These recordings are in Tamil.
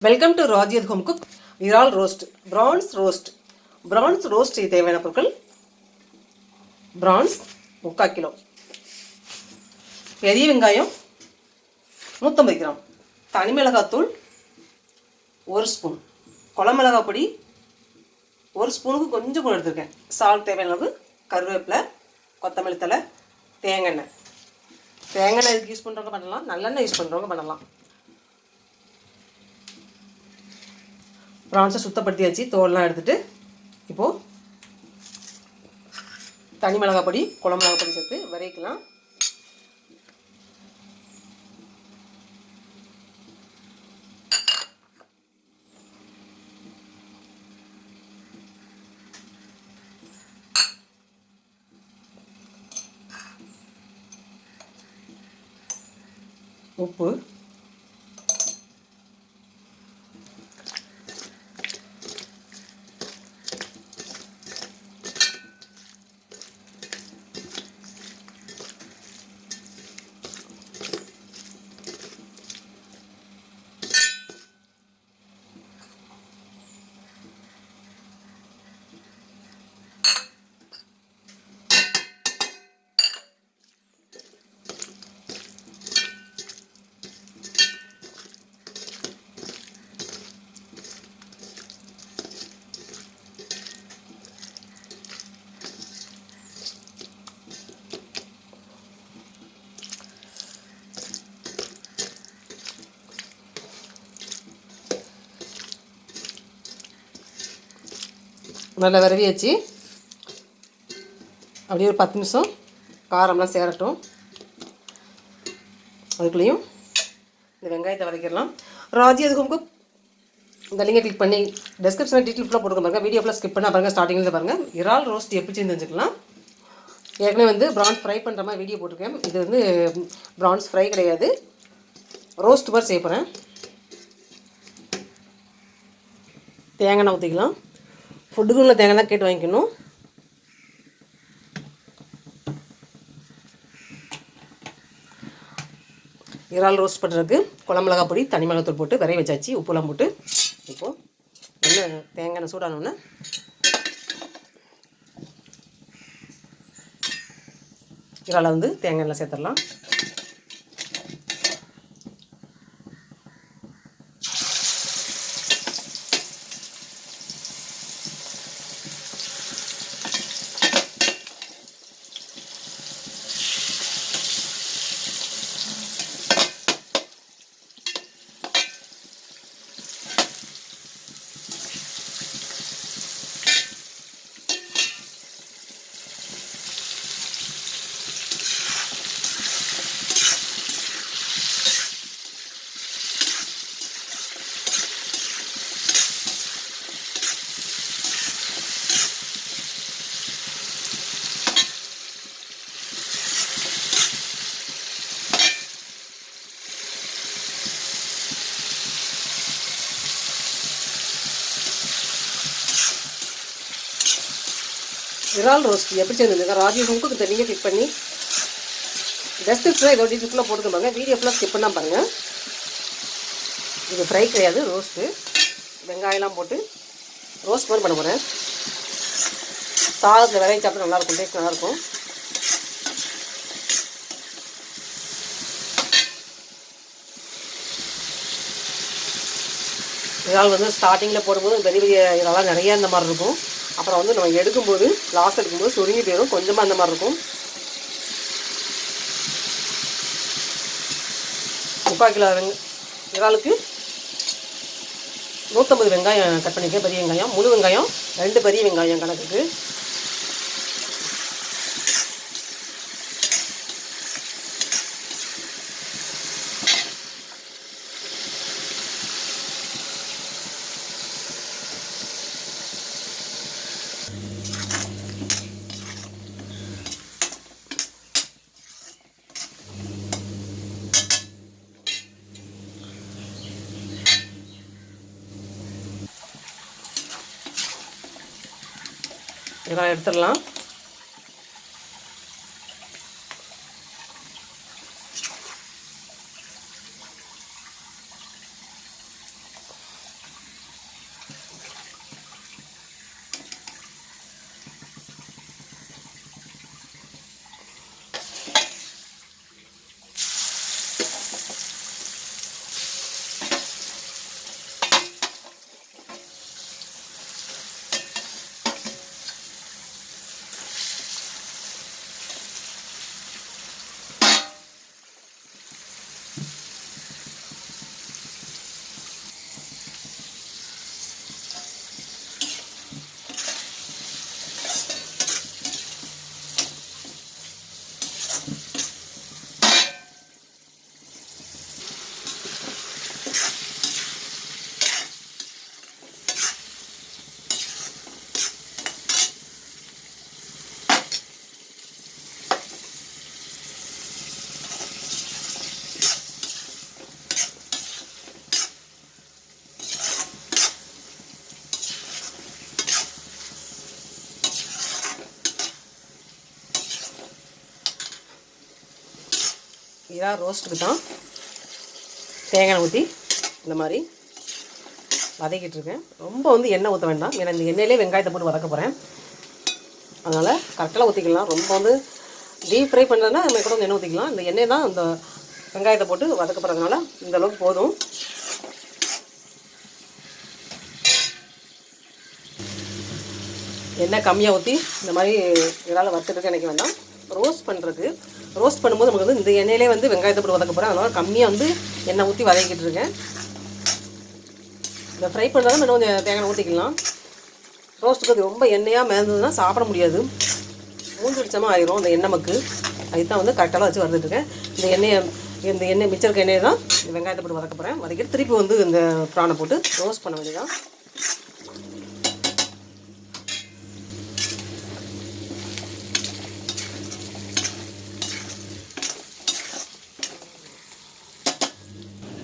Welcome to Rajiyath home cook. இறால் ரோஸ்ட், பிரான்ஸ் ரோஸ்ட் தேவையான பொருட்கள்: பிரான்ஸ் 3/4 கிலோ, பெரிய வெங்காயம் 150 கிராம், தனி மிளகாத்தூள் 1 ஸ்பூன், குழம்பு மிளகாய் பொடி 1 ஸ்பூனுக்கு கொஞ்சம் கூட எடுத்துருக்கேன், சால்ட் தேவையான அளவு, கருவேப்பிலை, கொத்தமல்லி தழை, தேங்காய் எண்ணெய். தேங்காய் எண்ணெய் இதுக்கு யூஸ் பண்ணுறவங்க பண்ணலாம், நல்லெண்ணெய் யூஸ் பண்ணுறவங்க பண்ணலாம். ப்ரான்ஸை சுத்தப்படுத்தியாச்சு, தோல்லாம் எடுத்துகிட்டு இப்போது தனி மிளகாய் பொடி, குழம்பு மிளகாய் பொடி சேர்த்து வரைக்கலாம். உப்பு, நல்லா விரவியாச்சு. அப்படியே ஒரு 10 நிமிஷம் காரம்லாம் சேரட்டும். அதுக்குள்ளேயும் இந்த வெங்காயத்தை வதக்கிடலாம். ராஜியத் ஹோம் குக் இந்த லிங்கை கிளிக் பண்ணி டெஸ்கிரிப்ஷனில் டீட்டெயில் ஃபுல்லாக போட்டுக்க பாருங்கள். வீடியோ ஃபுல்லாக ஸ்கிப் பண்ணால் பாருங்கள், ஸ்டார்டிங்கில் பாருங்கள். இறால் ரோஸ்ட் எப்படி தெரிஞ்சுக்கலாம். ஏற்கனவே பிரான்ஸ் ஃப்ரை பண்ணுற மாதிரி வீடியோ போட்டிருக்கேன். இது பிரான்ஸ் ஃப்ரை கிடையாது, ரோஸ்ட் மாதிரி செய்ய போகிறேன். தேங்காய் எண்ணெய் ஊற்றிக்கலாம். ஃபுட்டுக்குள்ள தேங்காய் தான் கேட்டு வாங்கிக்கணும். இறால் ரோஸ்ட் பண்ணுறதுக்கு குழம்பு மிளகாய் பொடி, தனி மிளகாத்தூள் போட்டு விரைய வச்சாச்சு, உப்புலாம் போட்டு. இப்போது என்ன தேங்காய் எண்ணெய் சூடானோன்னே இறாலை தேங்காய் எண்ணெய் சேர்த்துடலாம். இறால் ரோஸ்ட் எப்படி செய்யணுங்க ராஜியத் ஹோம் குக் இந்த லிங்கை கிளிக் பண்ணி டெஸ்கிரிப்ஷனில் இதோட டீட்டெயில் ஃபுல்லாக போட்டுக்க பாருங்கள். வீடியோ ஃபுல்லாக ஸ்கிப் பண்ணால் பாருங்கள். இது ஃப்ரை கிடையாது, ரோஸ்ட்டு. வெங்காயம்லாம் போட்டு ரோஸ்ட் மாதிரி பண்ண போகிறேன். சாதத்தில் விரைச்சி சாப்பிட்டு நல்லாயிருக்கும், டேஸ்ட் நல்லாயிருக்கும். இறால் ஸ்டார்டிங்கில் போடும்போது பெரிய பெரிய இறாலாம் நிறையா இந்த மாதிரி இருக்கும். அப்புறம் நம்ம எடுக்கும்போது லாஸ்ட் எடுக்கும்போது சுருங்கி போயிடும், கொஞ்சமாக அந்த மாதிரி இருக்கும். 3/4 கிலோ இறாலுக்கு 150 வெங்காயம் கட் பண்ணிக்க, பெரிய வெங்காயம், முழு வெங்காயம் 2 பெரிய வெங்காயம் கணக்குக்கு. இதெல்லாம் எடுத்துடலாம். இறால் ரோஸ்ட்டுக்கு தான் தேங்காய் ஊற்றி இந்த மாதிரி வதக்கிட்டு இருக்கேன். ரொம்ப வந்து எண்ணெய் ஊற்ற வேண்டாம், ஏன்னா இந்த எண்ணெயிலே வெங்காயத்தை போட்டு வதக்க போகிறேன். அதனால் கரெக்டாக ஊற்றிக்கலாம். ரொம்ப வந்து டீப் ஃப்ரை பண்ணுறதுனா நம்ம கூட வந்து எண்ணெய் ஊற்றிக்கலாம். இந்த எண்ணெய் தான் இந்த வெங்காயத்தை போட்டு வதக்க போகிறதுனால இந்த அளவுக்கு போதும். எண்ணெய் கம்மியாக ஊற்றி இந்த மாதிரி இறால் வறுத்துட்டு எனக்கு வேண்டாம். ரோஸ்ட் பண்ணுறதுக்கு ரோஸ்ட் பண்ணும்போது நமக்கு வந்து இந்த எண்ணெயிலே வந்து வெங்காயத்தை போட்டு வதக்க போகிறேன். அதனால் கம்மியாக வந்து எண்ணெய் ஊற்றி வதக்கிட்டு இருக்கேன். இந்த ஃப்ரை பண்ணுறதா இன்னும் கொஞ்சம் தேங்காய் ஊற்றிக்கலாம். ரோஸ்ட்டுக்கு ரொம்ப எண்ணெயாக மேந்ததுன்னா சாப்பிட முடியாது, மூஞ்சி அடிச்சமாக ஆயிரும் அந்த எண்ணெய் மக்கு. அதுதான் வந்து கரெக்டாக வச்சு வறுத்துட்ருக்கேன். இந்த எண்ணெய் மிச்சம் இருக்க எண்ணெயை தான் வெங்காயத்தை போட்டு வதக்க போகிறேன். வதக்கிட்டு திருப்பி வந்து இந்த ப்ரானை போட்டு ரோஸ்ட் பண்ண வேண்டியதான்.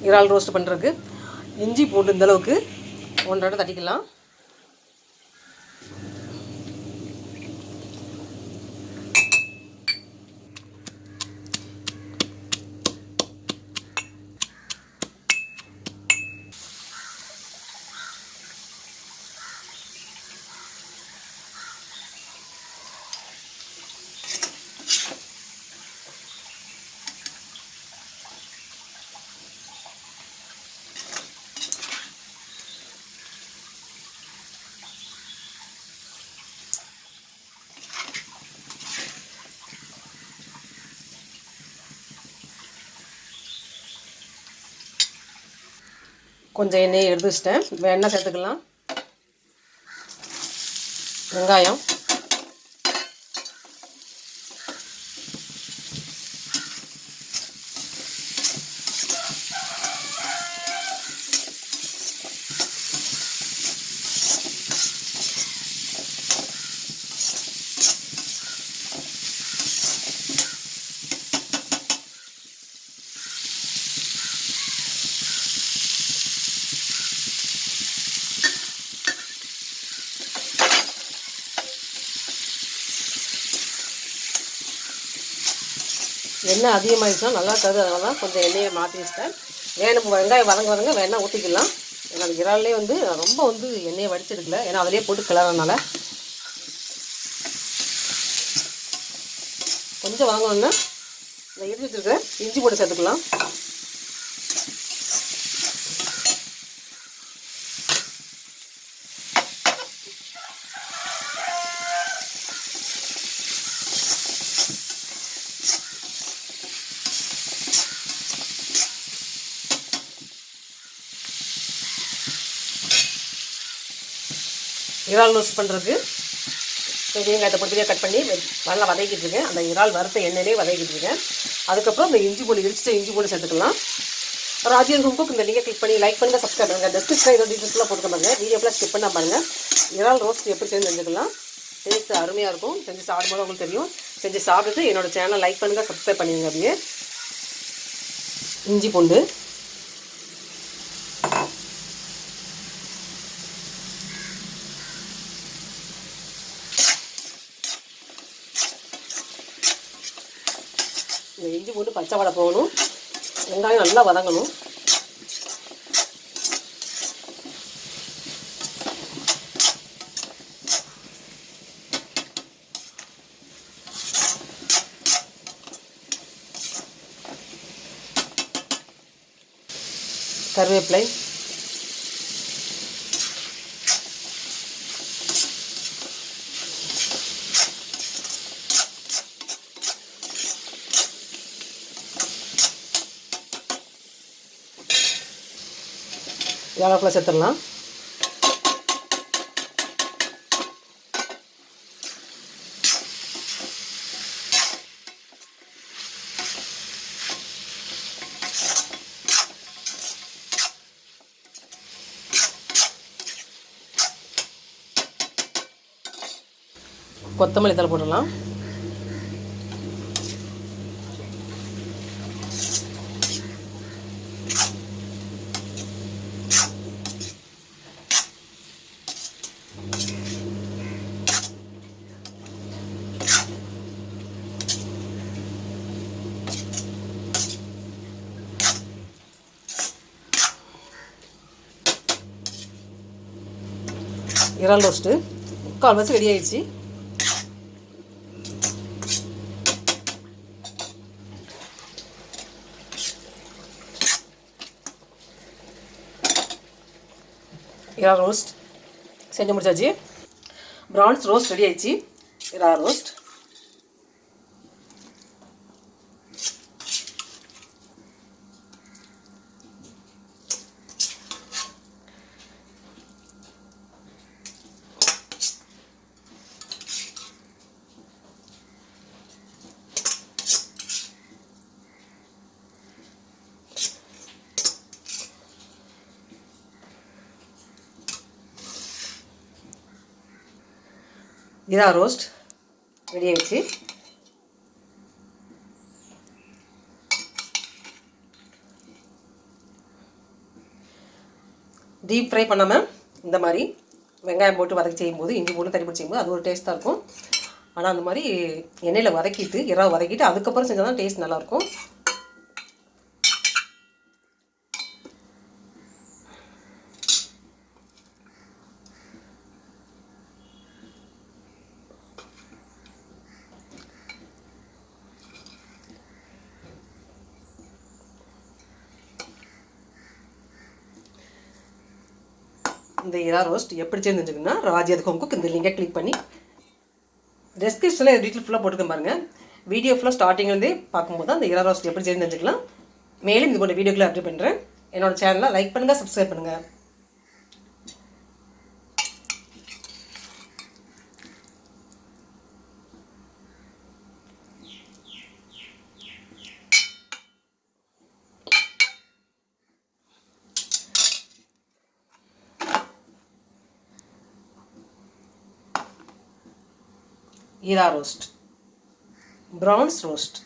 இறால் ரோஸ்ட் பண்ணுறதுக்கு இஞ்சி பூண்டு இந்தளவுக்கு 1 தட்டிக்கலாம். கொஞ்சம் எண்ணெயை எடுத்து வச்சிட்டேன். எண்ணெய் சேர்த்துக்கலாம். வெங்காயம், எண்ணெய் அதிகமாகிடுச்சுன்னா நல்லா இருக்காது. அதனால தான் கொஞ்சம் எண்ணெயை மாற்றி வச்சிட்டேன். வேணும் வெங்காயம் வதங்க வேணால் ஊற்றிக்கலாம். ஏன்னா அந்த இறால்லே வந்து ரொம்ப வந்து எண்ணெயை வடிச்சிருக்கல, ஏன்னா அதிலே போட்டு கிளறனால. கொஞ்சம் வதங்கணுன்னா இந்த இடிச்சு வச்சுருக்க இஞ்சி போட்டு சேர்த்துக்கலாம். இறால் ரோஸ்ட் பண்ணுறதுக்கு வெங்காயத்தை பொடியாக கட் பண்ணி நல்லா வதக்கிட்டு இருக்கேன். அந்த இறால் வறுத்த எண்ணெயிலே வதக்கிட்டு இருக்கேன். அதுக்கப்புறம் இந்த இஞ்சி பூண்டு இடிச்சிட்டு இஞ்சி பூண்டு சேர்த்துக்கலாம். ராஜ்யன் ஹோம் குக் இந்த லிங்கை கிளிக் பண்ணி லைக் பண்ணுங்கள், சப்ஸ்கிரைப் பண்ணுங்கள். டிஸ்கிரிப்ஷனில் ஏதோ டீட்டெயில்ஸ்லாம் போட்டு பாருங்கள். வீடியோ ஃபுல்லாக ஸ்கிப் பண்ணால் பாருங்கள். இறால் ரோஸ்ட் எப்படி செஞ்சு செஞ்சுக்கலாம். டேஸ்ட்டு அருமையாக இருக்கும். செஞ்சு சாப்பிடும்போது உங்களுக்கு தெரியும். செஞ்சு சாப்பிட்டுட்டு என்னோடய சேனல் லைக் பண்ணுங்கள், சப்ஸ்கிரைப் பண்ணிடுங்க. அப்படியே இஞ்சி பூண்டு, இந்த இஞ்சி போட்டு பச்சை வடை போகணும். வெங்காயம் நல்லா வதங்கணும். கருவேப்பிலை, ஏலக்காய் சேர்த்துடலாம். கொத்தமல்லி தழை போட்டுடலாம். இறால் ரோஸ்ட்டு கால்வாசி ரெடி ஆயிடுச்சு. இறால் ரோஸ்ட் செஞ்சு முடிச்சாச்சு. ப்ரான்ஸ் ரோஸ்ட் ரெடி ஆயிடுச்சு. இறால் ரோஸ்ட் இறால் ரோஸ்ட் ரெடி ஆயிடுச்சு. டீப் ஃப்ரை பண்ணாமல் இந்த மாதிரி வெங்காயம் போட்டு வதக்கி செய்யும்போது, இஞ்சி போட்டு தண்ணி போட்டு செய்யும்போது அது ஒரு டேஸ்ட்டாக இருக்கும். ஆனால் அந்த மாதிரி எண்ணெயில் வதக்கிட்டு இறால் வதக்கிட்டு அதுக்கப்புறம் செஞ்சால் தான் டேஸ்ட் நல்லாயிருக்கும். இந்த இறால் ரோஸ்ட் எப்படி செஞ்சுருந்துச்சுன்னா ராஜ்யாத் ஹோம் குக் இந்த லிங்கை கிளிக் பண்ணி டெஸ்கிரிப்ஷனில் டீட்டெயில் ஃபுல்லாக போட்டுக்க பாருங்கள். வீடியோ ஃபுல்லாக ஸ்டார்டிங்லேருந்தே பார்க்கும்போது அந்த இறால் ரோஸ்ட் எப்படி செஞ்சுக்கலாம். மேலும் இது போன்ற வீடியோக்களை அப்டேட் பண்ணுறேன். என்னோடய சேனலை லைக் பண்ணுங்கள், சப்ஸ்கிரைப் பண்ணுங்கள். இறால் ரோஸ்ட், ப்ரான்ஸ் ரோஸ்ட்.